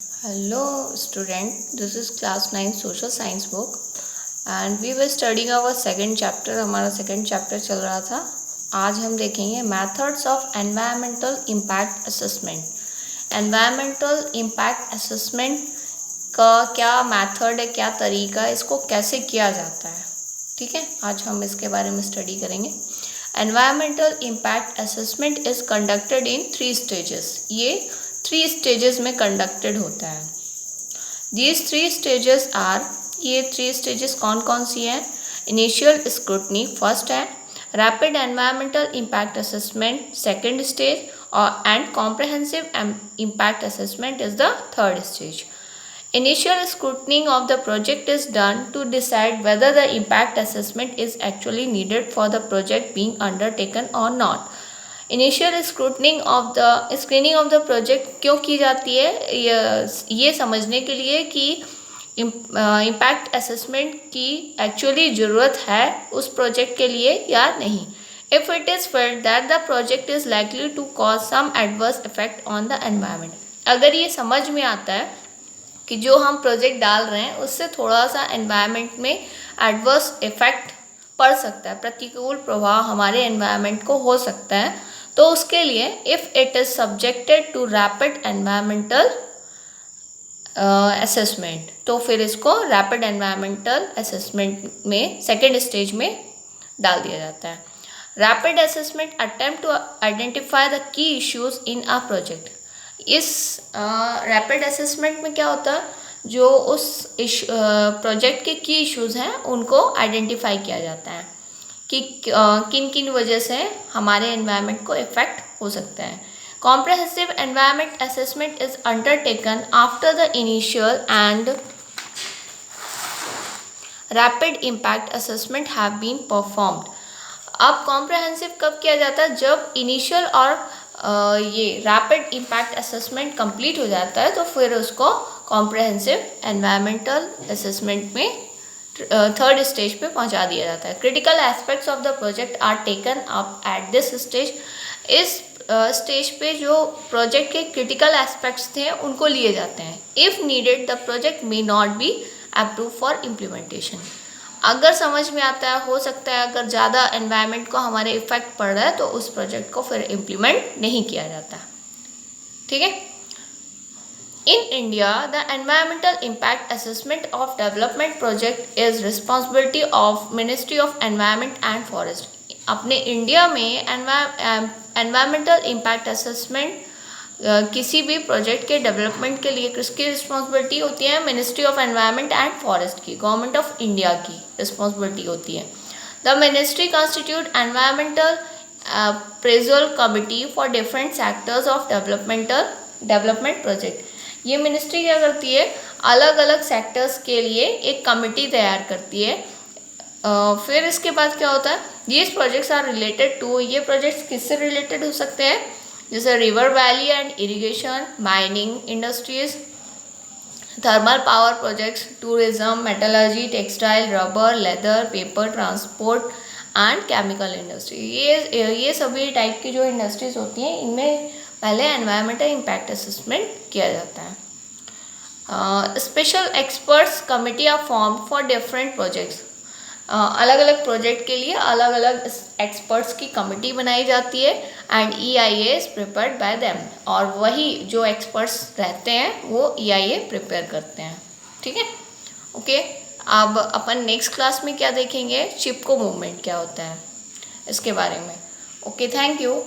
Hello student, this is class 9 social science book and we were studying our second chapter. हमारा second chapter चल रहा था. आज हम देखेंगे methods of environmental impact assessment. Environmental impact assessment का क्या method है, क्या तरीका है, इसको कैसे किया जाता है. ठीक है, आज हम इसके बारे में स्टडी करेंगे. Environmental impact assessment is conducted in 3 stages. ये 3 स्टेजेस में कंडक्टेड होता है. These 3 स्टेजेस आर, ये 3 स्टेजेस कौन कौन सी हैं? इनिशियल स्क्रूटनी फर्स्ट है, rapid environmental impact assessment second stage और and comprehensive impact assessment is the third stage. Initial scrutiny of the project is done to decide whether the impact assessment is actually needed for the project being undertaken or not. Initial scrutinising of the project क्यों की जाती है? ये समझने के लिए कि impact assessment की एक्चुअली ज़रूरत है उस प्रोजेक्ट के लिए या नहीं. If it is felt that the project is likely to cause some adverse effect on the environment. अगर ये समझ में आता है कि जो हम प्रोजेक्ट डाल रहे हैं उससे थोड़ा सा एनवायरनमेंट में एडवर्स इफेक्ट पड़ सकता है, प्रतिकूल प्रभाव हमारे एनवायरनमेंट को हो सकता है, तो उसके लिए if it is subjected to rapid environmental assessment, तो फिर इसको रैपिड एनवायरमेंटल असेसमेंट में सेकेंड स्टेज में डाल दिया जाता है. Rapid assessment attempt to identify the key issues in a project. इस रैपिड असेसमेंट में क्या होता है, जो उस प्रोजेक्ट के की इश्यूज़ हैं उनको आइडेंटिफाई किया जाता है कि किन किन वजह से हमारे एनवायरनमेंट को इफ़ेक्ट हो सकता है. Comprehensive environment assessment is undertaken after the initial and rapid impact assessment have been performed. अब कॉम्प्रहेंसिव कब किया जाता है? जब इनिशियल और ये रैपिड इम्पैक्ट असेसमेंट कंप्लीट हो जाता है तो फिर उसको कॉम्प्रहेंसिव एनवायरमेंटल असेसमेंट में थर्ड स्टेज पे पहुंचा दिया जाता है. Critical aspects of the project are taken up at this stage. इस स्टेज पे जो प्रोजेक्ट के क्रिटिकल एस्पेक्ट्स थे उनको लिए जाते हैं. If needed the project may not be approve for implementation. अगर समझ में आता है, हो सकता है अगर ज़्यादा एनवायरनमेंट को हमारे इफ़ेक्ट पड़ रहा है तो उस प्रोजेक्ट को फिर इम्प्लीमेंट नहीं किया जाता. ठीक है. In India, the environmental impact assessment of development project is responsibility of Ministry of Environment and Forest. अपने इंडिया में environmental impact assessment किसी भी प्रोजेक्ट के डेवलपमेंट के लिए किसकी रिस्पॉन्सिबिलिटी होती है? Ministry of environment and forest की, गवर्नमेंट ऑफ इंडिया की रिस्पॉन्सिबिलिटी होती है. The ministry constitute environmental appraisal committee for different sectors of development project. ये मिनिस्ट्री क्या करती है? अलग अलग सेक्टर्स के लिए एक कमिटी तैयार करती है. फिर इसके बाद क्या होता है? These projects are related to, ये प्रोजेक्ट्स किससे रिलेटेड हो सकते हैं? जैसे river valley and irrigation, mining industries, thermal power projects, tourism, metallurgy, textile, rubber, leather, paper, transport and chemical industry. ये सभी टाइप की जो इंडस्ट्रीज होती हैं इनमें पहले एनवायरमेंटल इम्पैक्ट असेसमेंट किया जाता है. Special experts committee are form for different projects. अलग अलग प्रोजेक्ट के लिए अलग अलग एक्सपर्ट्स की कमिटी बनाई जाती है and EIA is prepared by them. और वही जो एक्सपर्ट्स रहते हैं वो EIA प्रिपेयर करते हैं. ठीक है. ओके. अब अपन नेक्स्ट क्लास में क्या देखेंगे? चिपको मूवमेंट क्या होता है इसके बारे में. Okay, thank you.